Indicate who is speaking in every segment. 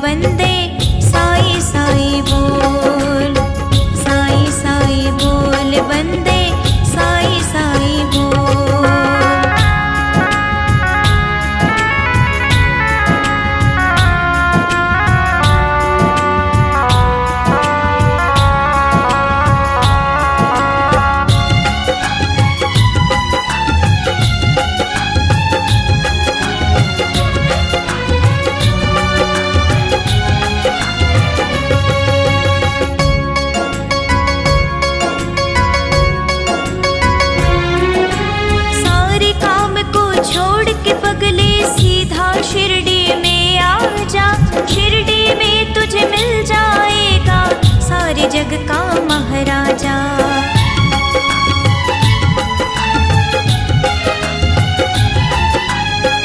Speaker 1: वंदे साई साई बोल, साई साई बोल वंदे साई साई बोल। शिरडी में आ जा, शिरडी में तुझे मिल जाएगा सारे जग का महाराजा।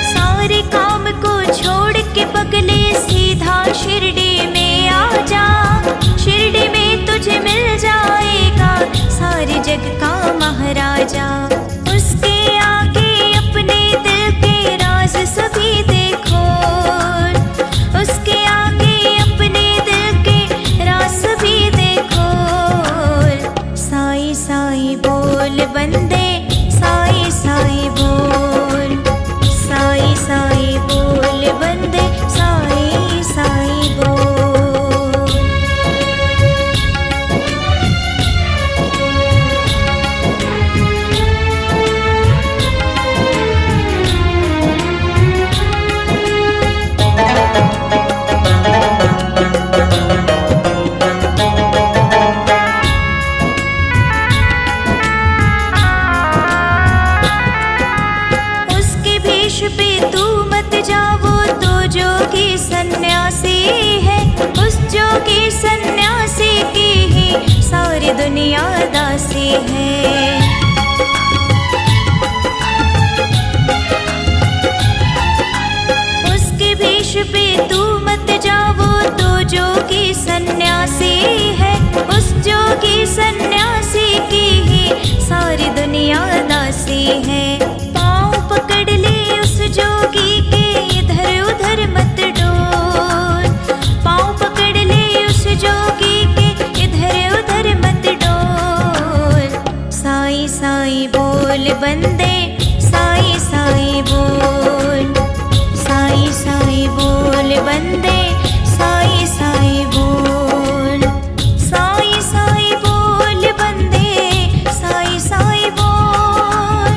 Speaker 1: सारे काम को छोड़ के पगले सीधा शिरडी में आ जा, शिरडी में तुझे मिल जाएगा सारे जग का महाराजा। उसके आगे अपने दिल के राज सभी देखो, उसके आगे अपने दिल के राज भी देखो। साई साई बोल वंदे साई साई बोल, साई साई बोल वंदे साई साई बोल। पे तू मत जाओ तो जोगी सन्यासी है, उस जोगी सन्यासी की ही सारी दुनिया दासी है। उसके भेष पे तू मत जाओ तो जोगी सन्यासी है, उस जोगी सन्यासी की ही सारी दुनिया दासी है। पाँव पकड़ ले जोगी के इधर उधर मत डोल, पाँव पकड़ ले उस जोगी के इधर उधर मत डोल। साई साई बोल वंदे साई साई बोल, साई साई बोल वंदे साई साई बोल, साई साई बोल वंदे साई साई बोल,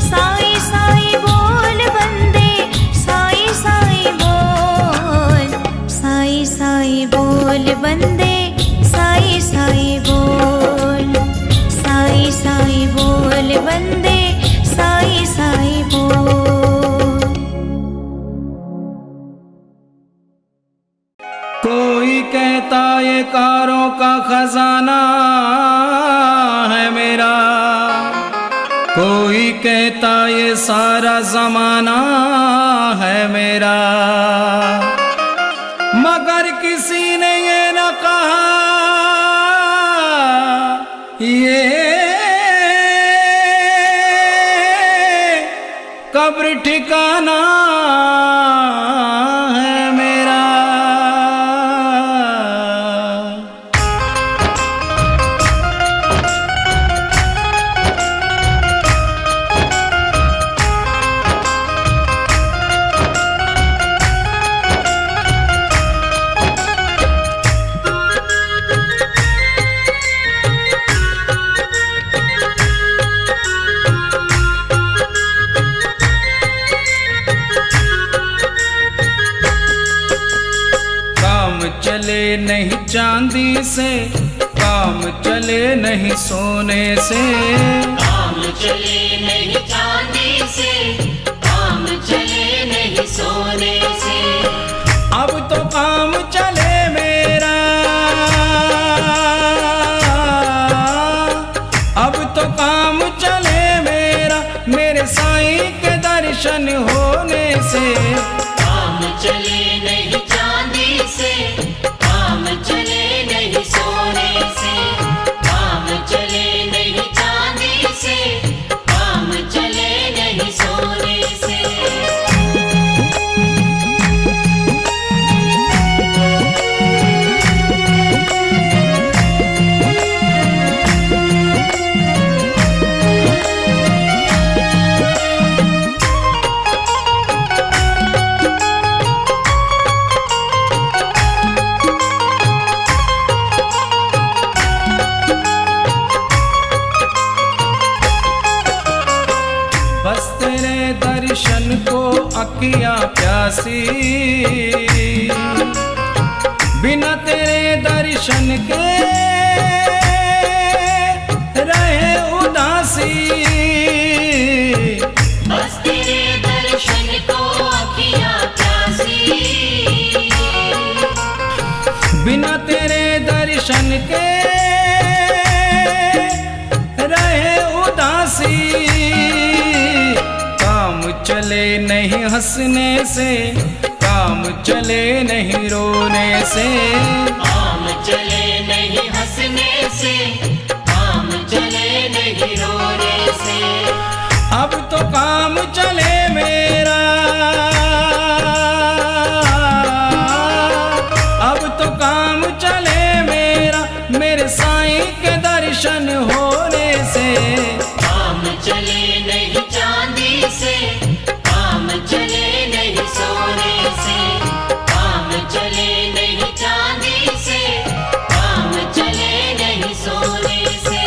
Speaker 1: साई साई बोल वंदे साई साई बोल, साई साई बोल वंदे साई साई बोल, साई साई बोल वंदे साई साई बोल।
Speaker 2: कोई कहता ये कारों का खजाना है मेरा, कोई कहता ये सारा जमाना है मेरा, मगर किसी ने ये न कहा ये कब्र ठिकाना है मेरा। चले नहीं चांदी से, काम चले नहीं सोने से,
Speaker 3: काम चले नहीं चांदी से, काम चले नहीं सोने से।
Speaker 2: अब तो काम चले मेरा, अब तो काम चले मेरा, मेरे साईं के दर्शन होने से।
Speaker 3: काम चले नहीं चांदी से, काम चले नहीं सोने से, काम चले नहीं चांदी से, काम चले नहीं सोने से।
Speaker 2: अखियां प्यासी, बिना तेरे दर्शन के रहे उदासी।
Speaker 3: बस तेरे दर्शन को अखियां प्यासी,
Speaker 2: बिना तेरे दर्शन के रहे उदासी। काम चले नहीं हंसने से, काम चले नहीं रोने से।
Speaker 3: काम चले नहीं हंसने से, काम चले नहीं रोने से।
Speaker 2: अब तो काम चले मेरा, अब तो काम चले मेरा, मेरे साईं के दर्शन होने से।
Speaker 3: काम चले नहीं चांदी से, काम चले नहीं सोने से। काम चले नहीं चांदी से, काम चले नहीं सोने से।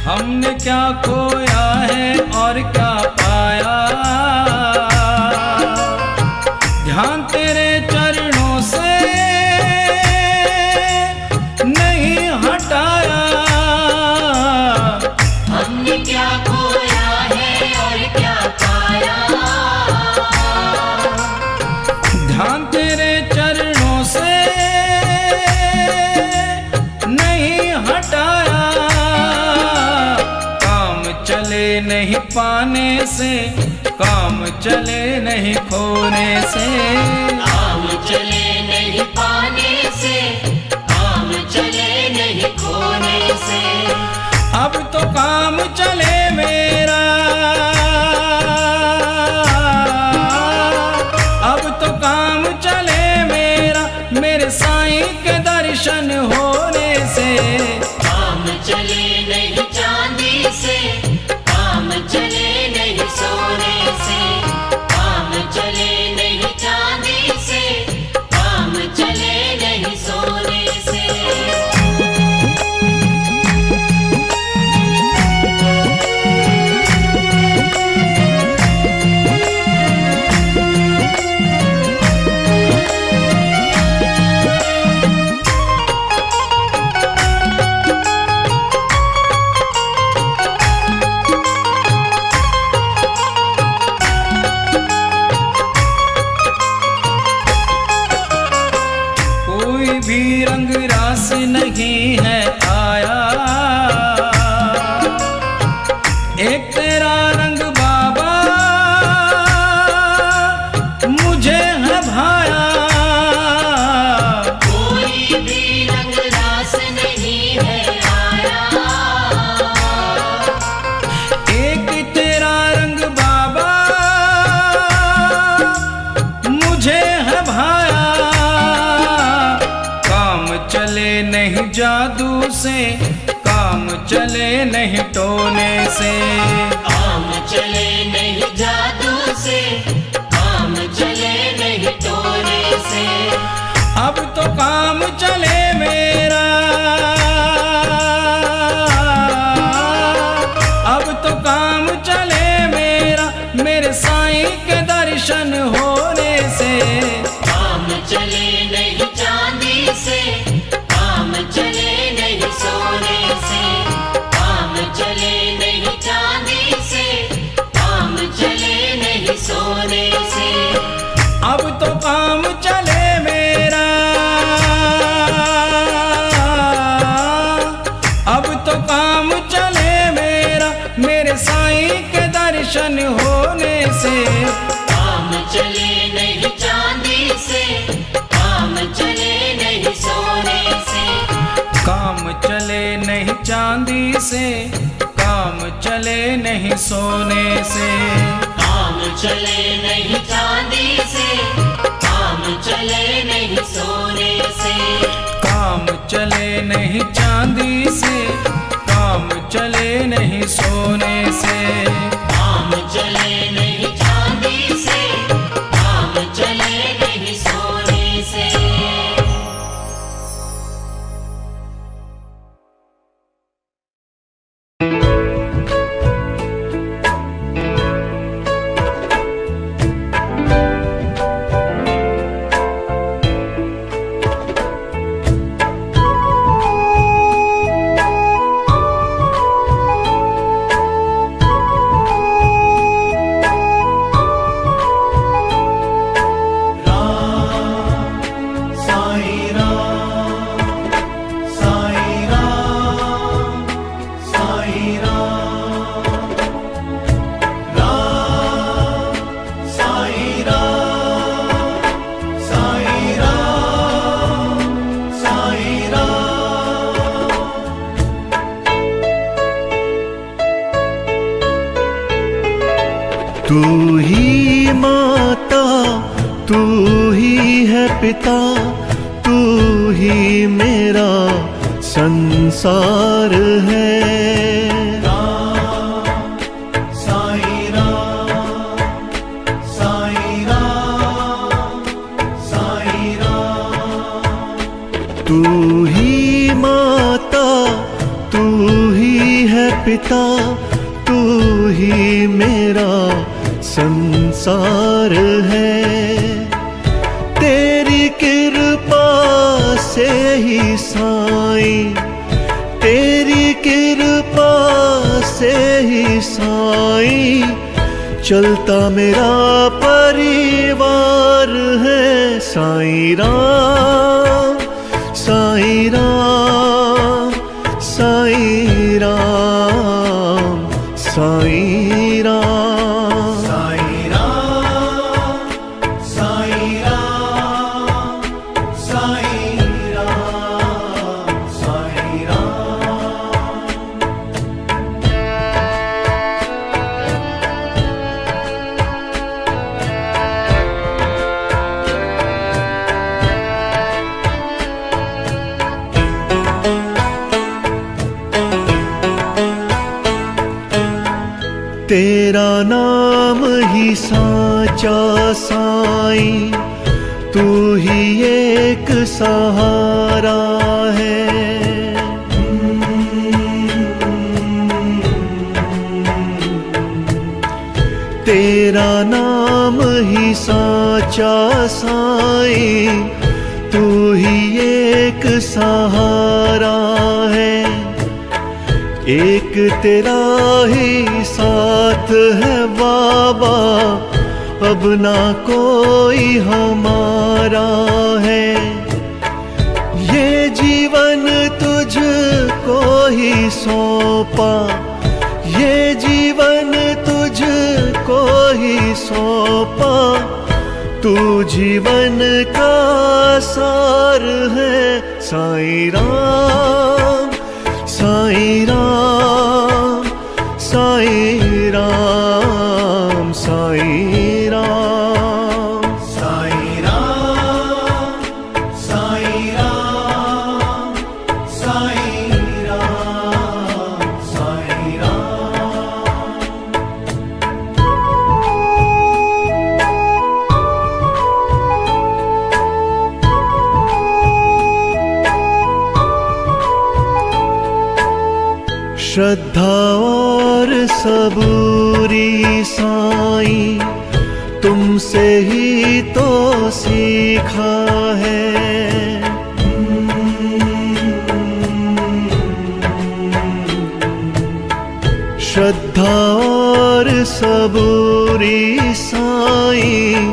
Speaker 2: हमने क्या खोया है और क्या पाया, ध्यान तेरे चरणों से नहीं हटाया।
Speaker 3: हमने क्या खोया है और क्या पाया,
Speaker 2: ध्यान तेरे चरणों से नहीं हटाया। काम चले नहीं पाने से, काम चले नहीं खोने से।
Speaker 3: काम चले नहीं पाने से, काम चले नहीं खोने से।
Speaker 2: अब तो काम चले मेरा, अब तो काम चले मेरा, मेरे साईं के दर्शन होने से।
Speaker 3: काम चले नहीं चांदी से, काम चले नहीं सोने से। काम चले नहीं चांदी से, काम चले नहीं सोने से।
Speaker 2: कोई भी रंग रास नहीं है आया, एक तेरा रंग बाबा मुझे है भाया।
Speaker 3: कोई भी रंग रास नहीं है आया,
Speaker 2: एक तेरा रंग बाबा मुझे है भाया। काम चले नहीं जादू से, काम चले नहीं टोने से।
Speaker 3: काम चले नहीं जादू से, काम चले नहीं टोने से।
Speaker 2: अब तो काम चले मेरा, अब तो काम चले मेरा, मेरे साईं के दर्शन होने से।
Speaker 3: काम चले नहीं चांदी से, काम चले नहीं सोने से। काम चले नहीं चांदी से, काम चले नहीं सोने से।
Speaker 2: अब तो काम चले मेरा, अब तो काम चले मेरा, मेरे साईं के दर्शन होने से।
Speaker 3: काम चले नहीं चांदी से, काम चले नहीं सोने से।
Speaker 2: काम चले नहीं चांदी से, काम चले नहीं सोने से।
Speaker 3: काम चले नहीं चांदी से, काम चले
Speaker 2: चले नहीं चांदी से, काम चले नहीं सोने से।
Speaker 3: काम चले नहीं चांदी से, काम चले नहीं सोने से।
Speaker 4: तू ही माता, तू ही है पिता, तू ही मेरा संसार है। तू ही माता, तू ही है पिता, तू ही मेरा संसार है। तेरी कृपा से ही साईं, तेरी कृपा से ही साईं चलता मेरा परिवार है। साईं राम, साईं राम, साईं राम, साईं राम। तेरा नाम ही साचा साईं, तू ही एक सहारा है। तेरा नाम ही साचा साईं, तू ही एक सहारा है। एक तेरा ही साथ है बाबा, अब ना कोई हमारा है। ये जीवन तुझको ही सौंपा, ये जीवन तुझको ही सौंपा, तू जीवन का सार है। साईं राम, साईं राम, साईं राम, साईं राम, साईं राम, साईं राम, साईं राम, साईं राम। श्रद्धा और सबूरी साईं, तुमसे ही तो सीखा है। श्रद्धा और सबूरी साईं,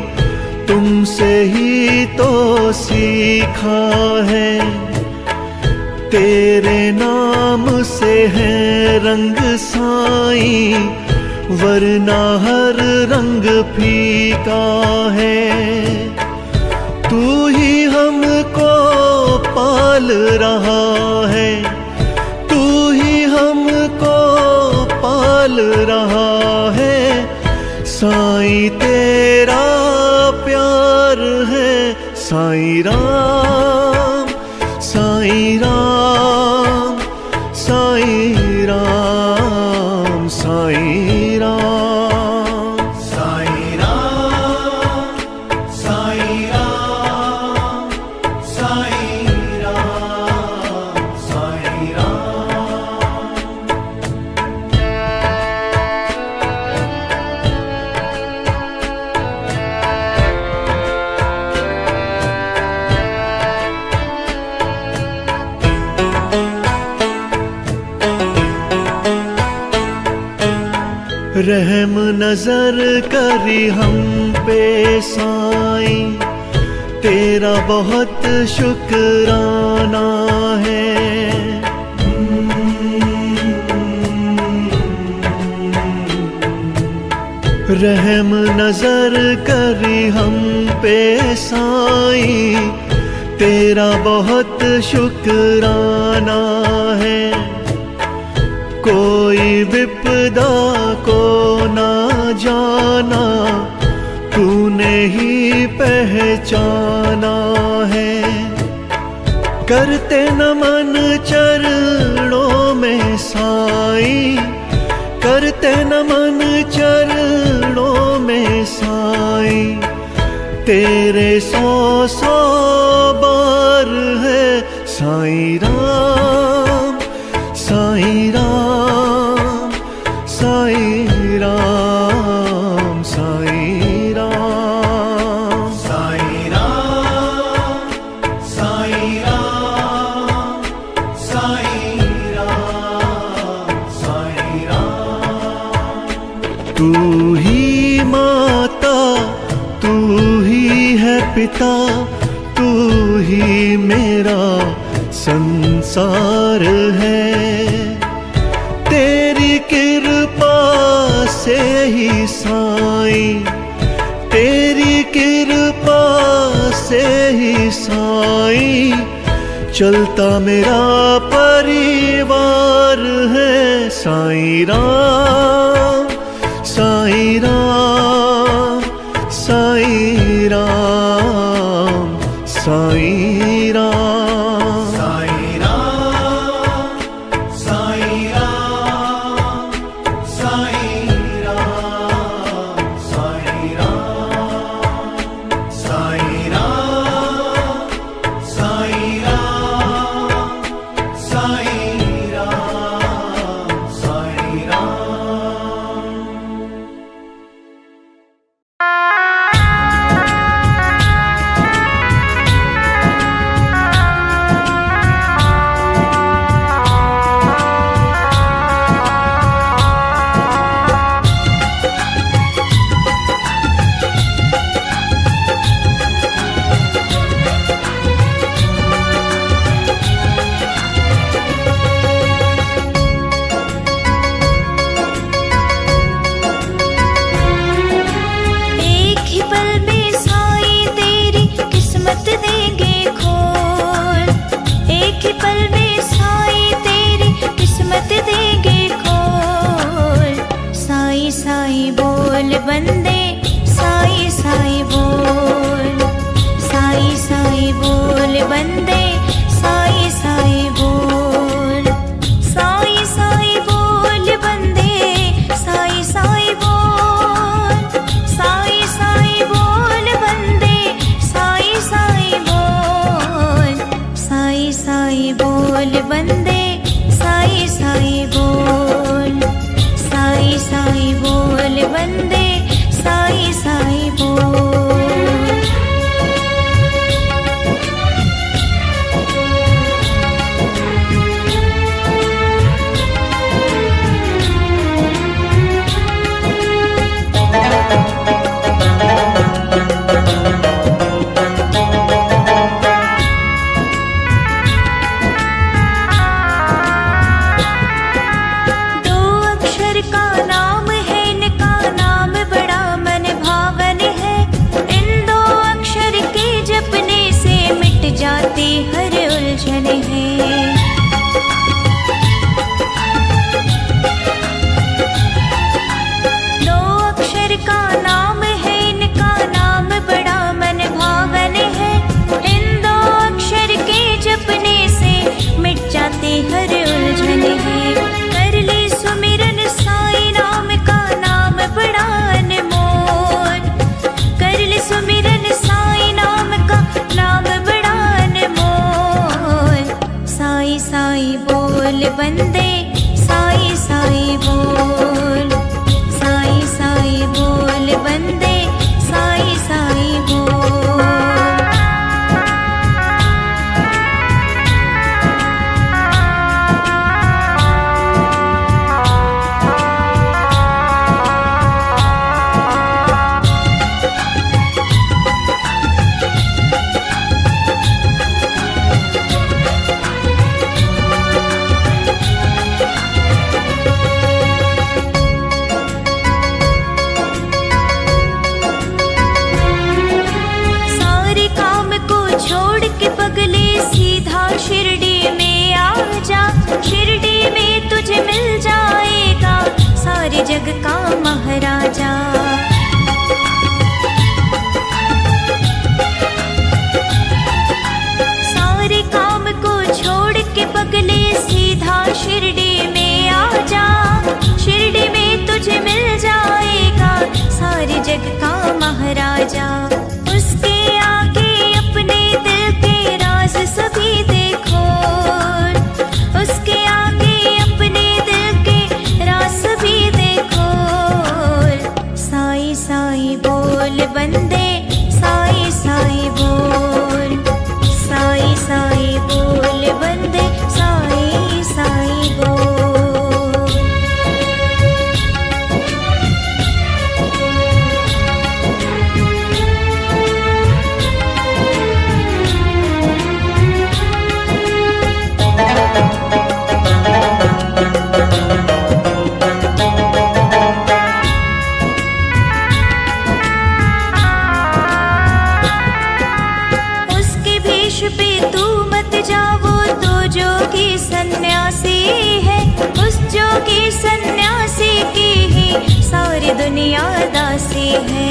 Speaker 4: तुमसे ही तो सीखा है। तेरे नाम से है रंग साईं, वरना हर रंग फीका है। तू ही हमको पाल रहा है, तू ही हमको पाल रहा है। साईं तेरा प्यार है। साईं राम, साईं राम, रहम नजर करी हम पे साईं, तेरा बहुत शुक्राना है। रहम नजर करी हम पे साईं, तेरा बहुत शुक्राना है। कोई विपदा को ना जाना, तूने ही पहचाना है। करते नमन चरणों में साईं, करते नमन चरणों में साईं, तेरे 100 बार है साईं राम, साईं राम, साईं राम, साईं राम,
Speaker 2: साईं राम, साईं राम, साईं राम, साईं राम।
Speaker 4: तू ही माता, तू ही है पिता, तू ही मेरा संसार है। तेरी कृपा से ही साईं, तेरी कृपा से ही साईं, चलता मेरा परिवार है। साईं राम, साईं राम, साईं राम, साईं राम,
Speaker 2: साईं राम, साईं राम, साईं राम, साईं राम, साईं राम, साईं राम, साईं राम, साईं राम।
Speaker 1: एक ही पल में साईं तेरी किस्मत देंगे खोल, एक ही पल में साईं तेरी किस्मत देंगे खोल। साईं साईं बोल बंदे, साईं साईं बोल, साईं साईं बोल बंदे, साईं साईं बोल, साईं साईं बोल बंदे, साईं साईं बोल, साईं साईं बोल बंदे, साईं साईं बोल, साईं साईं बोल बंदे, साईं साईं बोल, साईं साईं बोल बंदे, साईं साईं बोल। दो अक्षर का नाम है, इनका नाम बड़ा मन भावन है। इन दो अक्षर के जपने से मिट जाती हर उलझन है। दो अक्षर का नाम जग का महाराजा। सारे काम को छोड़ के पगले सीधा शिरडी में आ जा। शिरडी में तुझे मिल जाएगा सारे जग का महाराजा। उसके आगे अपने दिल के राज सभी देखो, उसके आगे अपने दिल के राज सभी देखो। साईं साईं बोल बंदे, साईं साईं बोल, साईं साईं बोल बंदे, साईं साईं बोल। उसके भेष पे तू मत जा, वो तो जोगी सन्यासी है। उस जोगी सन्यासी की ही सारी दुनिया दासी है।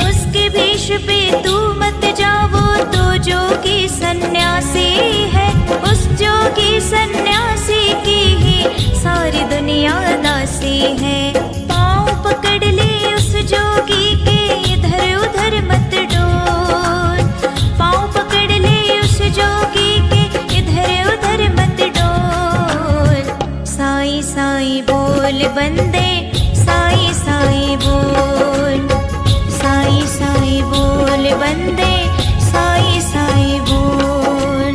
Speaker 1: उसके भेष पे तू मत जा, वो तो जोगी सन्यासी है। उस जोगी सन्यासी की ही सारी दुनिया दासी है। पाँव पकड़ ले उस जोगी के, इधर उधर मत डोल। पाँव पकड़ ले उस जोगी के, इधर उधर मत डोल। साईं साईं बोल बंदे, साईं साईं बोल, साईं साईं बोल बंदे, साईं साईं बोल।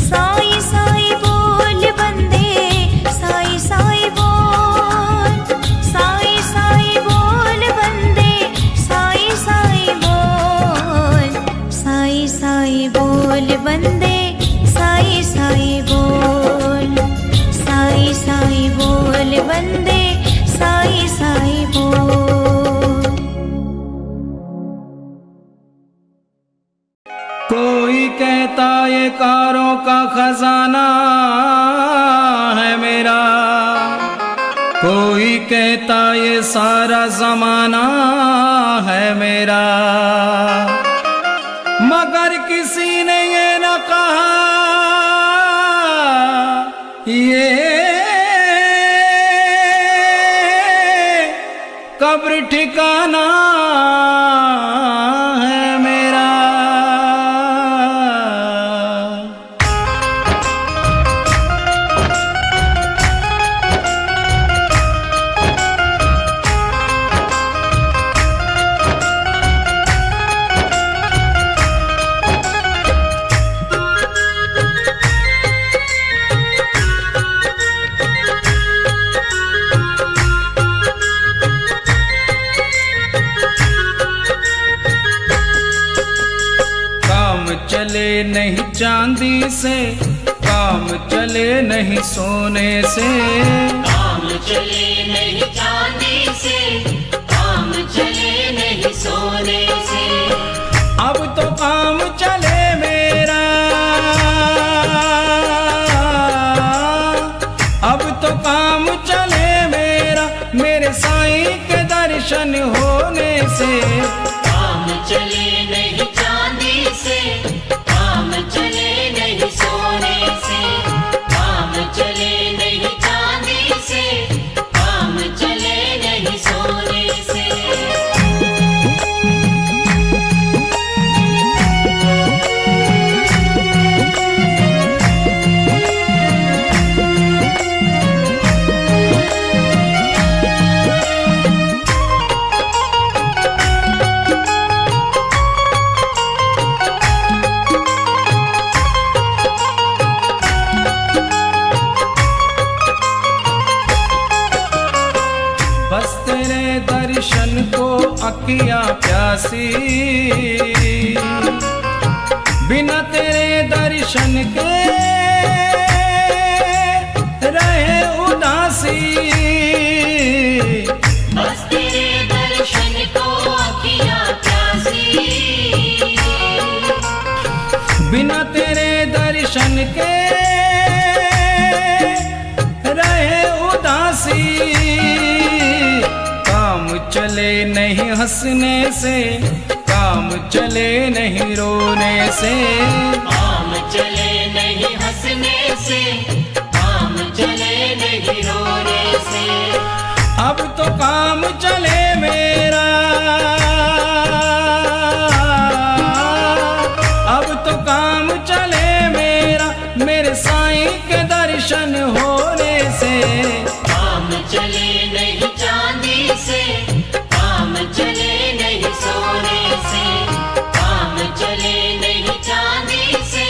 Speaker 1: साईं साईं बोल बंदे, साईं साईं बोल, साईं साईं बोल बंदे, साईं साईं बोल। साईं साईं बोल बंदे, साईं साईं बोल, साईं साईं बोल बंदे, साईं साईं बोल।
Speaker 2: कोई कहता ये कारों का खजाना है मेरा, कोई कहता ये सारा जमाना है मेरा। मगर किसी ने ये न कहा ये कब्र ठिकाना है मेरा। चले नहीं चांदी से, काम चले नहीं सोने से।
Speaker 3: काम चले नहीं चांदी से, काम चले नहीं सोने से।
Speaker 2: अब तो काम चले मेरा, अब तो काम चले मेरा, मेरे साईं के दर्शन होने से।
Speaker 3: काम चले नहीं चांदी से, काम चले नहीं सोने से। काम चले नहीं चांदी से, काम चले नहीं सोने से।
Speaker 2: दर्शन को अखियां प्यासी, बिना तेरे दर्शन के रहे उदासी।
Speaker 3: बस तेरे दर्शन को अखियां प्यासी,
Speaker 2: बिना तेरे दर्शन के चले नहीं हंसने से, काम चले नहीं रोने से।
Speaker 3: काम चले नहीं हंसने से, काम चले नहीं रोने से।
Speaker 2: अब तो काम चले मेरा, अब तो काम चले मेरा, मेरे साईं के दर्शन होने से।
Speaker 3: काम चले नहीं चांदी से, काम चले नहीं सोने से। काम चले नहीं चांदी से,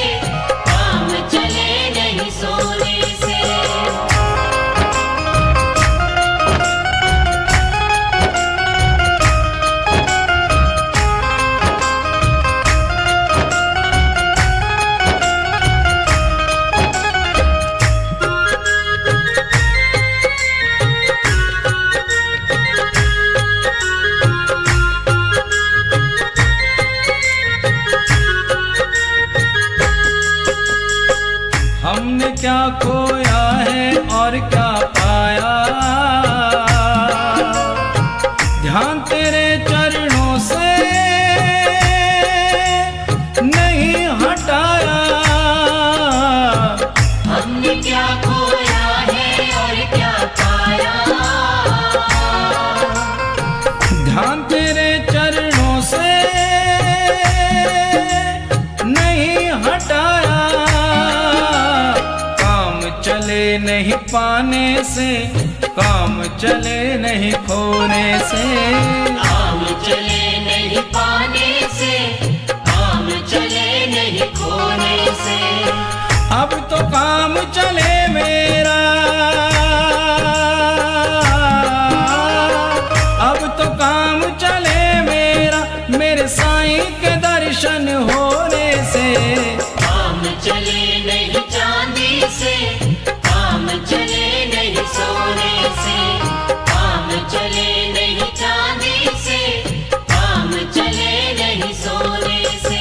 Speaker 3: काम चले नहीं सोने से।
Speaker 2: हमने क्या खोया है और क्या पाया, ध्यान तेरे चरणों से नहीं हटाया।
Speaker 3: हमने क्या खोया है और क्या पाया,
Speaker 2: ध्यान तेरे चरणों से नहीं हटाया। काम चले नहीं पाने से, काम चले नहीं खोने से।
Speaker 3: काम चले नहीं पाने से, काम चले नहीं खोने से।
Speaker 2: अब तो काम चले मेरा, अब तो काम चले मेरा, मेरे साईं के दर्शन होने से।
Speaker 3: काम चले नहीं चांदी से, काम चले नहीं सोने से। काम चले नहीं चांदी से, काम चले नहीं सोने से।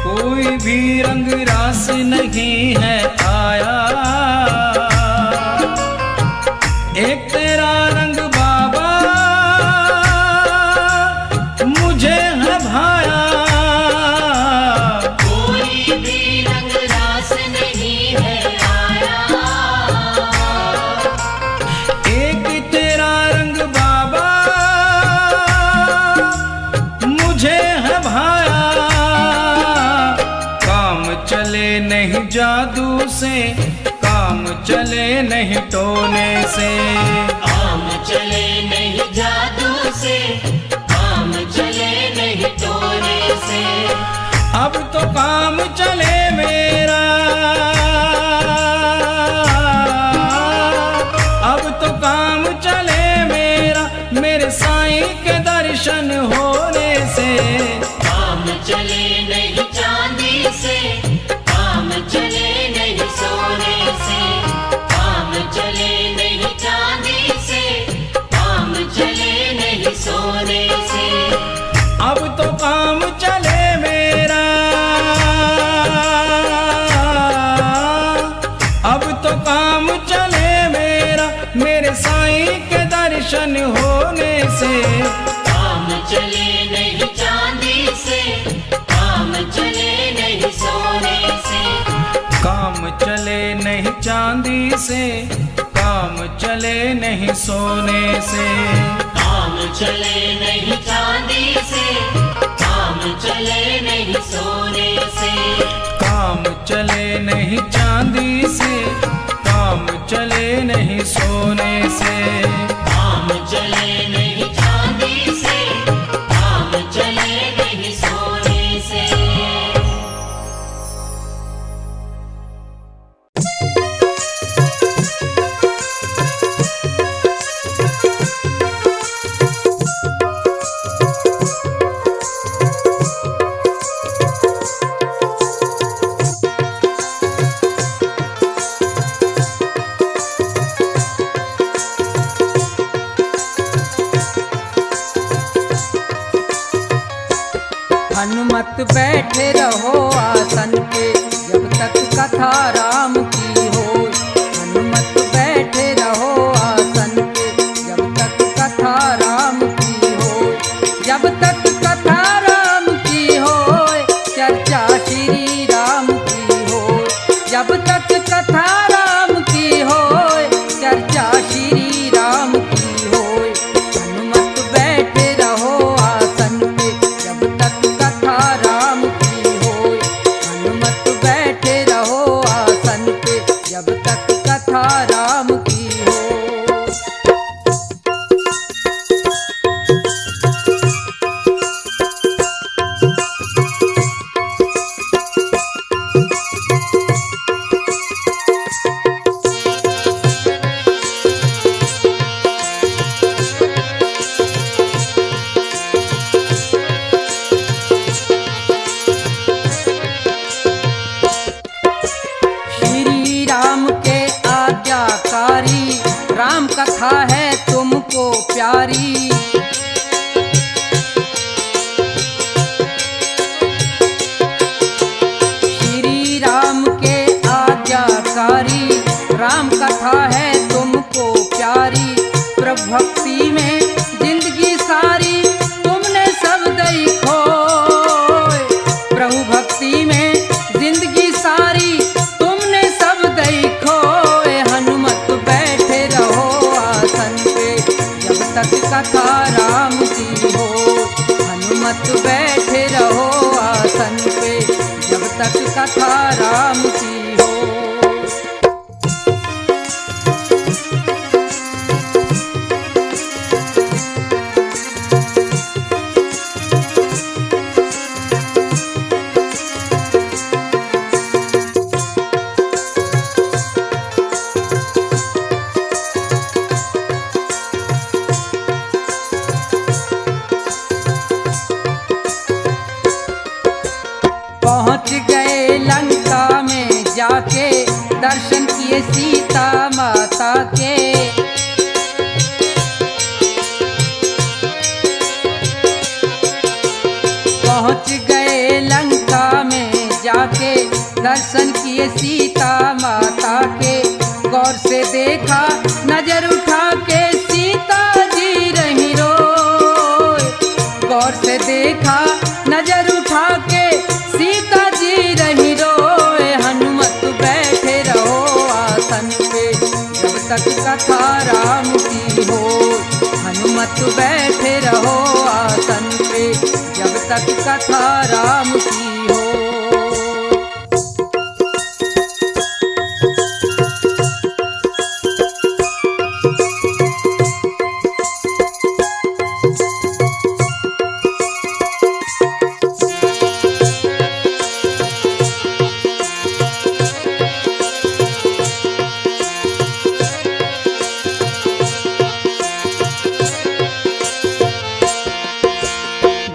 Speaker 2: कोई भी रंग रास नहीं है आया, एक तेरा रंग बाबा मुझे है भाया।
Speaker 3: कोई भी रंग रास नहीं है आया,
Speaker 2: एक तेरा रंग बाबा मुझे है भाया। काम चले नहीं जादू से, काम चले नहीं टोने से।
Speaker 3: काम चले नहीं जादू से, काम चले नहीं टोने से।
Speaker 2: अब तो काम चले मेरा, अब तो काम चले मेरा, मेरे साईं के दर्शन होने से।
Speaker 3: काम चले नहीं चांदी से, काम चले नहीं सोने से। काम चले नहीं चांदी से, काम चले नहीं सोने से।
Speaker 2: अब तो काम चले मेरा, अब तो काम चले मेरा, मेरे साईं के दर्शन होने से।
Speaker 3: काम चले नहीं चांदी से, काम चले नहीं सोने से।
Speaker 2: काम चले नहीं चांदी से, काम चले नहीं सोने से।
Speaker 3: काम चले नहीं चांदी से, काम चले नहीं सोने से।
Speaker 2: काम चले नहीं चांदी से, काम चले नहीं सोने से।
Speaker 3: काम चले नहीं चांदी से, काम चले नहीं सोने से।
Speaker 5: हनुमत बैठे रहो आसन पे जब तक कथा राम की हो। हनुमत बैठे रहो आसन पे जब तक कथा राम की हो। जब तक कथा राम की हो चर्चा श्री राम की हो। जब तक कथा राम की हो चर्चा श्री राम की हो। हनुमत बैठे रहो आसन पे जब तक कथा राम की हो। हनुमत बैठे रहो आसन पे जब तक कथा राम की हो। श्री राम के आज्ञाकारी राम कथा है तुमको प्यारी। श्री राम के आज्ञाकारी राम कथा है तुमको प्यारी। प्रभु भक्ति में जिंदगी सारी तुमने सब दई खोए। प्रभु भक्ति में जिंदगी सारी तुमने सब दई खोए। हनुमत बैठे रहो आसन पे जब तक कथा राम की हो। हनुमत बैठे रहो आसन पे जब तक कथा राम की हो। पहुँच गए लंका में जाके दर्शन किए सीता माता के। पहुँच गए लंका में जाके दर्शन किए सीता माता के। गौर से देखा नजर उठा के सीता जी रही रोए। गौर से देखा नजर उठा के सीता जी रही रोए। हनुमत बैठे रहो आसन पे जब तक कथा राम की हो। हनुमत बैठे रहो आसन पे जब तक कथा राम की हो।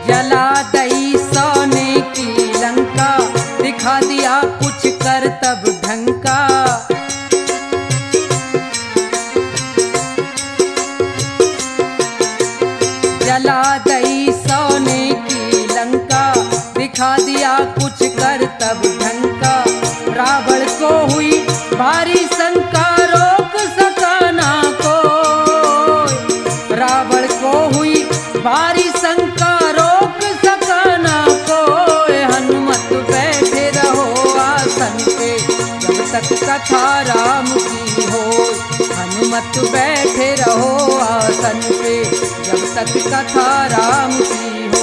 Speaker 5: जला दई सोने की लंका दिखा दिया कुछ कर तब ढंका। जला दई सोने की लंका दिखा दिया कुछ कर तब ढंका। रावण को हुई भारी शंका रोक सका ना कोई। रावण को हुई भारी शंका रोक सका ना कोई। हनुमत बैठे रहो आसन पे जब तक कथा राम की हो। हनुमत बैठे रहो आसन पे जब तक कथा राम की हो।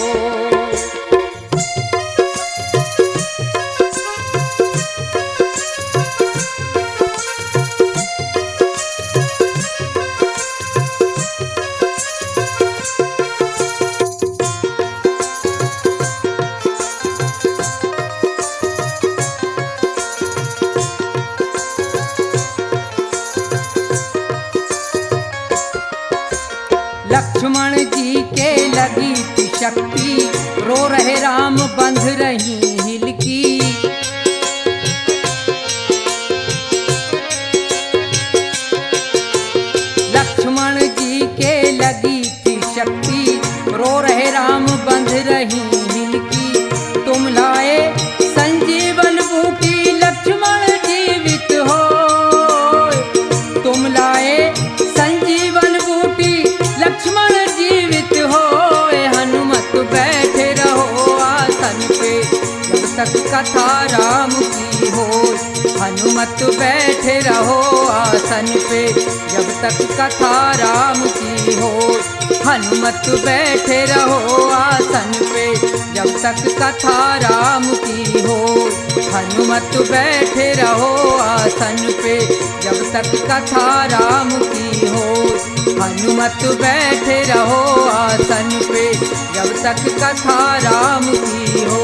Speaker 5: लक्ष्मण जी के लगी थी शक्ति रो रहे राम बंध रही हिलकी। लक्ष्मण जी के लगी थी शक्ति रो रहे राम बंध रही हिलकी। तुम कथा राम की होय। हनुमत बैठे रहो आसन पे जब तक कथा राम की होय। हनुमत बैठे रहो आसन पे जब तक कथा राम की होय। हनुमत बैठे रहो आसन पे जब तक कथा राम की होय। हनुमत बैठे रहो आसन पे जब तक कथा राम की हो।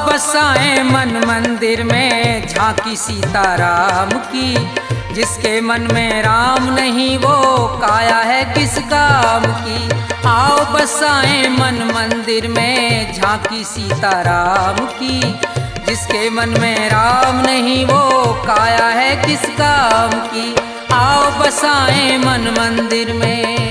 Speaker 5: बसाएं मन मंदिर में झांकी सीताराम की। जिसके मन में राम नहीं वो काया है किस काम की। आओ बसाएं मन मंदिर में झांकी सीताराम की। जिसके मन में राम नहीं वो काया है किस काम की। आओ बसाएं मन मंदिर में।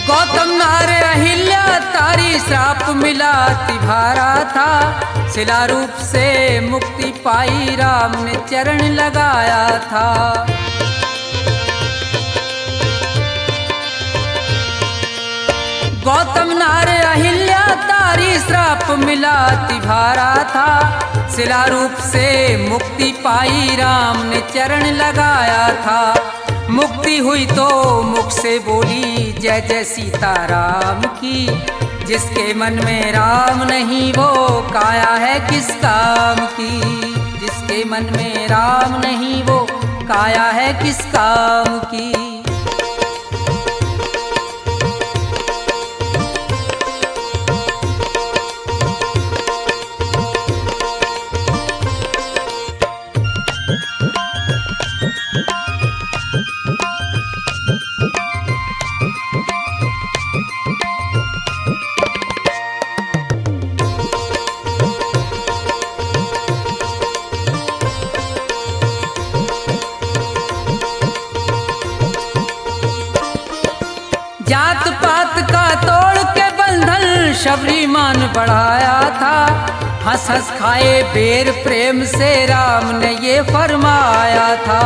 Speaker 5: गौतम नार अहिल्या तारी श्राप मिला तिभारा था। शिला रूप से मुक्ति पाई राम ने चरण लगाया था। गौतम नार अहिल्या तारी श्राप मिला तिभारा था। शिला रूप से मुक्ति पाई राम ने चरण लगाया था। मुक्ति हुई तो मुख से बोली जय जय सीताराम की। जिसके मन में राम नहीं वो काया है किस काम की। जिसके मन में राम नहीं वो काया है किस काम की। जात पात का तोड़ के बंधन शबरीमान बढ़ाया था। हंस हंस खाए बेर प्रेम से राम ने ये फरमाया था।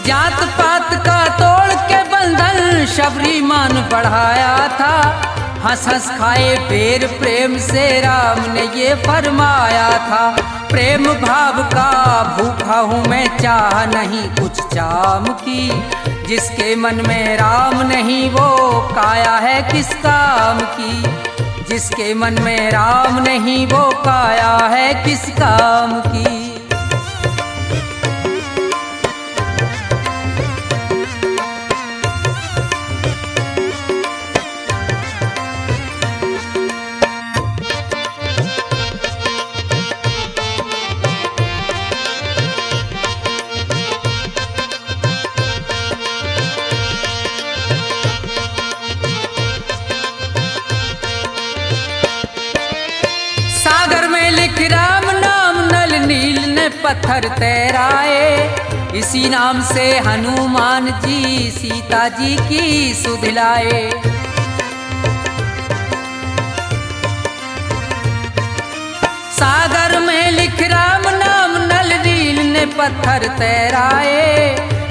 Speaker 5: जात पात का तोड़ के बंधन शबरीमान बढ़ाया था। हंस हंस खाए बेर प्रेम से राम ने ये फरमाया था। प्रेम भाव का भूखा हूँ मैं चाह नहीं कुछ चाम की। जिसके मन में राम नहीं वो काया है किस काम की। जिसके मन में राम नहीं वो काया है किस काम की। राम नाम नल नील ने पत्थर तैराए। इसी नाम से हनुमान जी सीता जी की सुध लाए। सागर में लिख राम नाम नल नील ने पत्थर तैराए।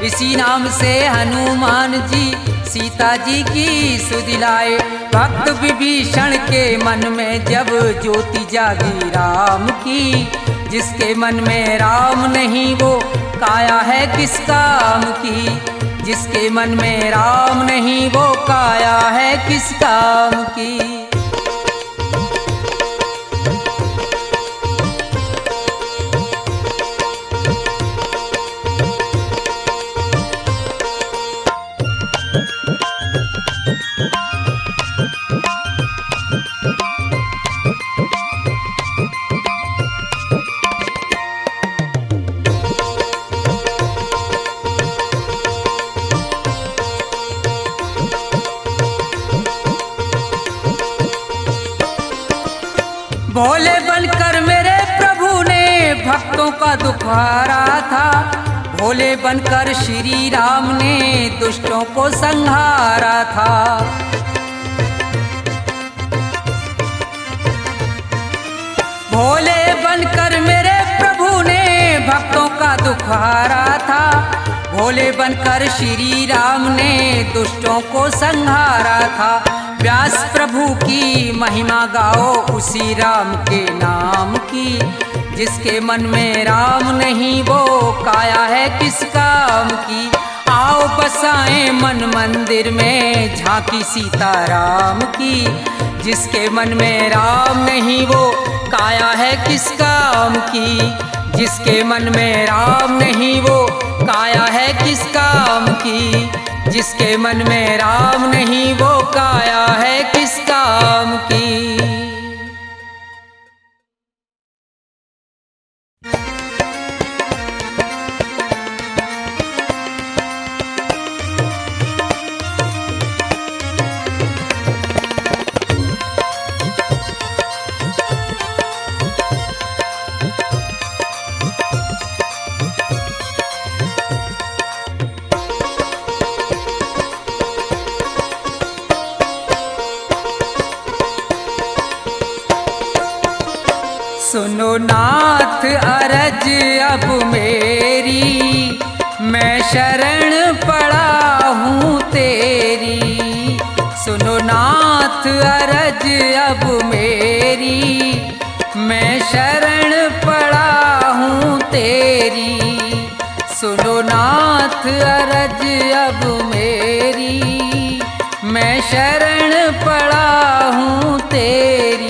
Speaker 5: इसी नाम से हनुमान जी सीता जी की सुध लाए। भक्त विभीषण के मन में जब ज्योति जागी राम की। जिसके मन में राम नहीं वो काया है किस काम की। जिसके मन में राम नहीं वो काया है किस काम की। भोले बनकर मेरे प्रभु ने भक्तों का दुख हारा था। भोले बनकर श्री राम ने दुष्टों को संहारा था। भोले बनकर मेरे प्रभु ने भक्तों का दुख हारा था। भोले बनकर श्री राम ने दुष्टों को संहारा था। व्यास प्रभु की महिमा गाओ उसी राम के नाम की। जिसके मन में राम नहीं वो काया है किस काम की। आओ बसाएं मन मंदिर में झांकी सीताराम की। जिसके मन में राम नहीं वो काया है किस काम की। जिसके मन में राम नहीं वो काया है किस काम की। जिसके मन में राम नहीं वो काया है किस काम की। सुनो नाथ अरज अब मेरी, मैं शरण पड़ा हूँ तेरी। सुनो नाथ अरज अब मेरी, मैं शरण पड़ा हूँ तेरी। सुनो नाथ अरज अब मेरी, मैं शरण पड़ा हूँ तेरी।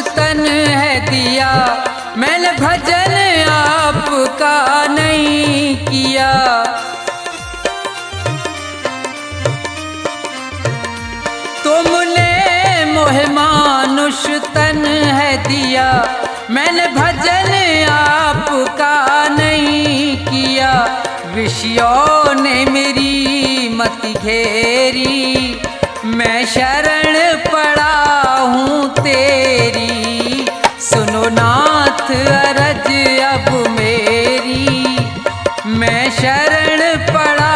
Speaker 5: तन है दिया, मैंने भजन आपका नहीं किया। तुमने मोहे मानुष तन है दिया, मैंने भजन आपका नहीं किया। विषयों ने मेरी मति घेरी, मैं शरण पड़ा हूँ तेरी। सुनो नाथ अरज अब मेरी, मैं शरण पड़ा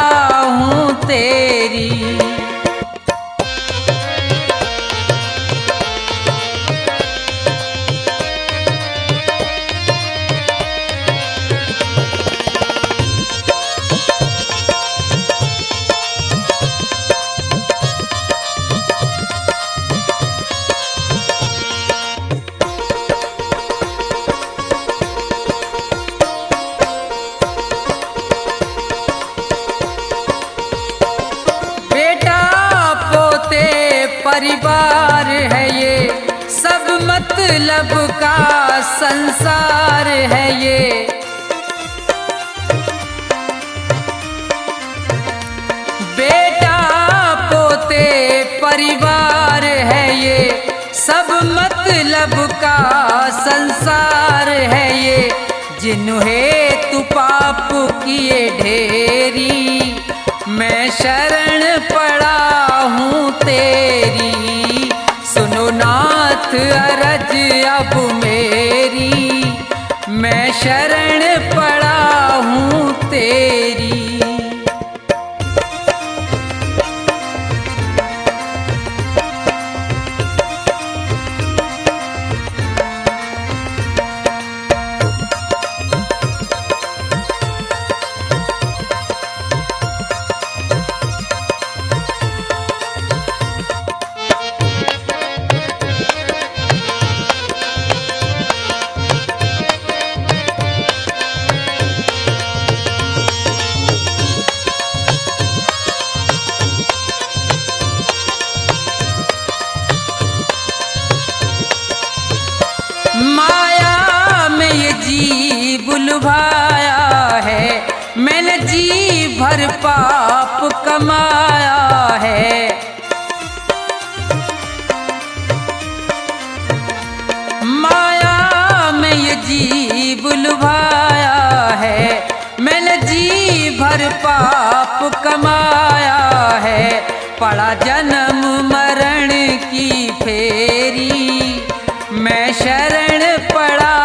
Speaker 5: हूँ तेरी। परिवार है ये, सब मतलब का संसार है ये। बेटा पोते परिवार है ये, सब मतलब का संसार है ये। जिन्हें तू पाप किए ढेरी, मैं शरण पड़ा हूँ हूँ तेरी, सुनो नाथ अरज अब मेरी, मैं शरण पड़ा हूँ तेरी। माया में ये जी बुलवाया है, मैंने जी भर पाप कमाया है। माया में ये जी बुलवाया है, मैंने जी भर पाप कमाया है। पड़ा जन्म मरण की फेरी, मैं शरण पड़ा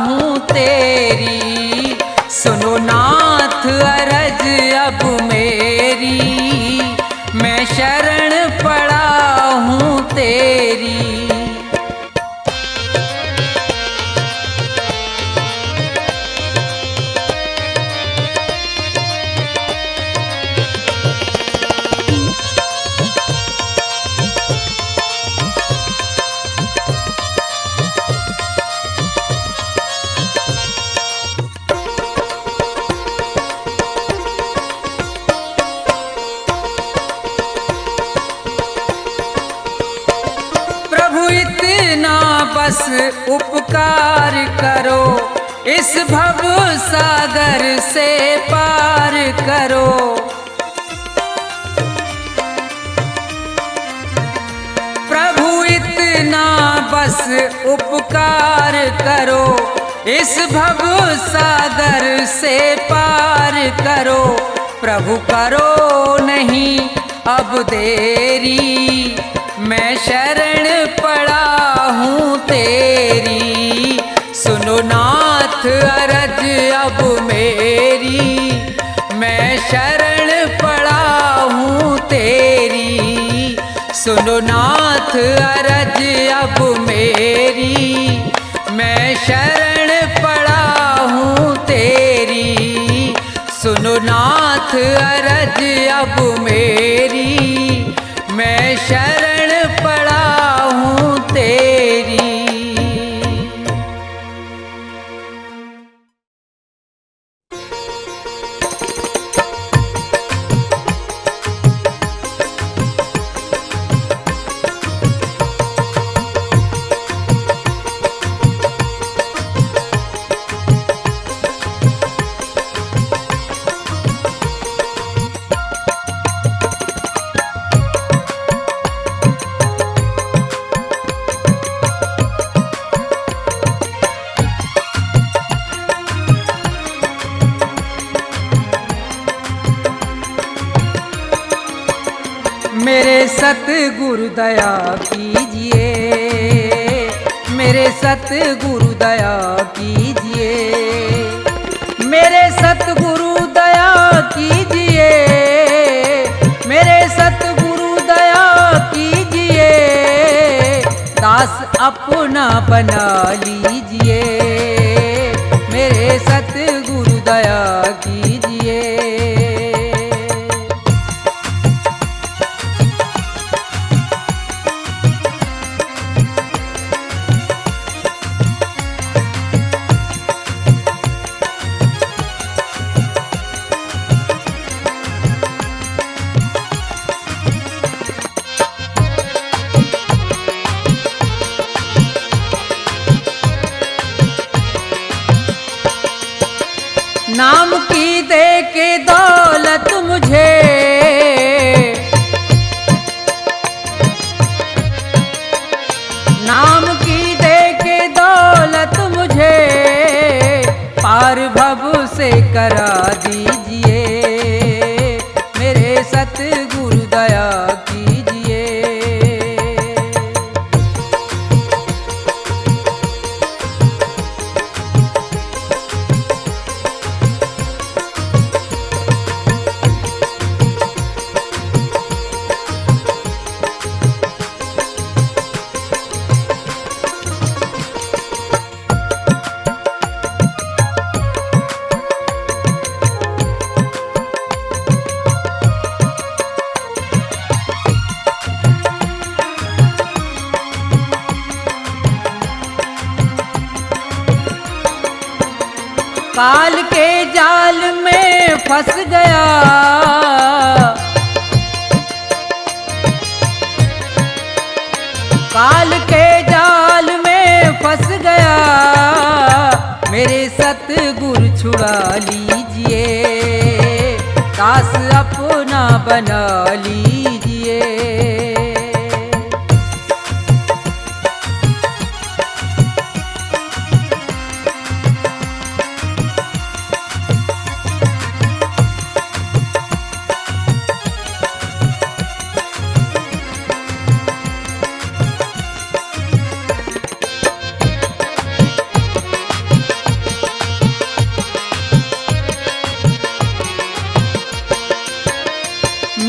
Speaker 5: हूँ तेरी, सुनो नाथ अरज अब मेरी, मैं शरण पड़ा हूँ तेरी। बस उपकार करो, इस भव सागर से पार करो। प्रभु इतना बस उपकार करो, इस भव सागर से पार करो। प्रभु करो नहीं अब देरी, मैं शरण पड़ा हूँ तेरी, सुनो नाथ अरज अब मेरी, मैं शरण पड़ा हूँ तेरी, सुनो नाथ अरज अब मेरी, मैं शरण पड़ा हूँ तेरी, सुनो नाथ अरज अब मेरी, मैं शरण पड़ा हूँ तेरी। मेरे सतगुरु दया कीजिए, मेरे सतगुरु दया कीजिए, मेरे सतगुरु दया कीजिए, मेरे सतगुरु दया कीजिए, दास अपना बना लीजिए, मेरे सतगुरु दया कीजिए। नाम की दे के दौलत मुझे, नाम की दे के दौलत मुझे, पार भव से करा दीजिए, मेरे सतगुरु दया कीजिए। काल के जाल में फंस गया, काल के जाल में फंस गया, मेरे सतगुरु छुड़ा लीजिए, दास अपना बना लीजिए।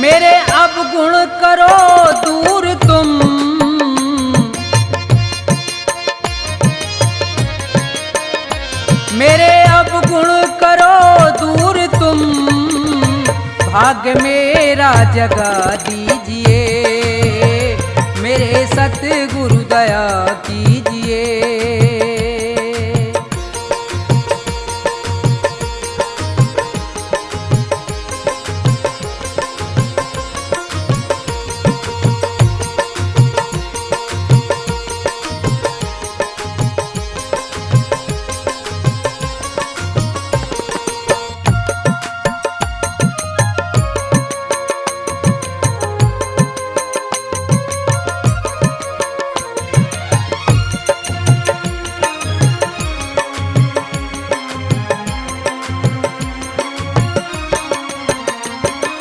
Speaker 5: मेरे अवगुण करो दूर तुम, मेरे अवगुण करो दूर तुम, भाग्य मेरा जगा दीजिए, मेरे सतगुरु दया कीजिए।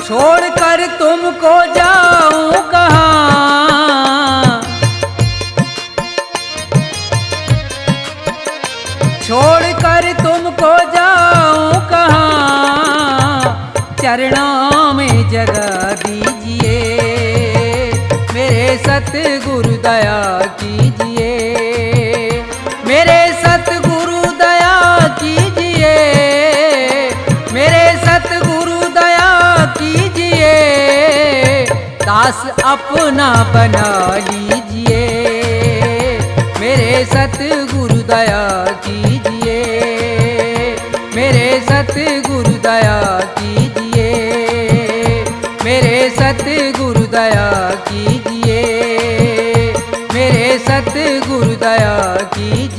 Speaker 5: छोड़कर तुमको जाऊं कहाँ, छोड़कर तुमको जाऊं कहाँ, चरणों में जगह दीजिए, मेरे सतगुरु दया कीजिए, मेरे सतगुरु दया कीजिए, मेरे सतगुरु दया कीजिए, दास अपना बना लीजिए, मेरे सतगुरु दया कीजिए, मेरे सतगुरु दया कीजिए, मेरे सतगुरु दया कीजिए, मेरे सतगुरु दया कीजिए।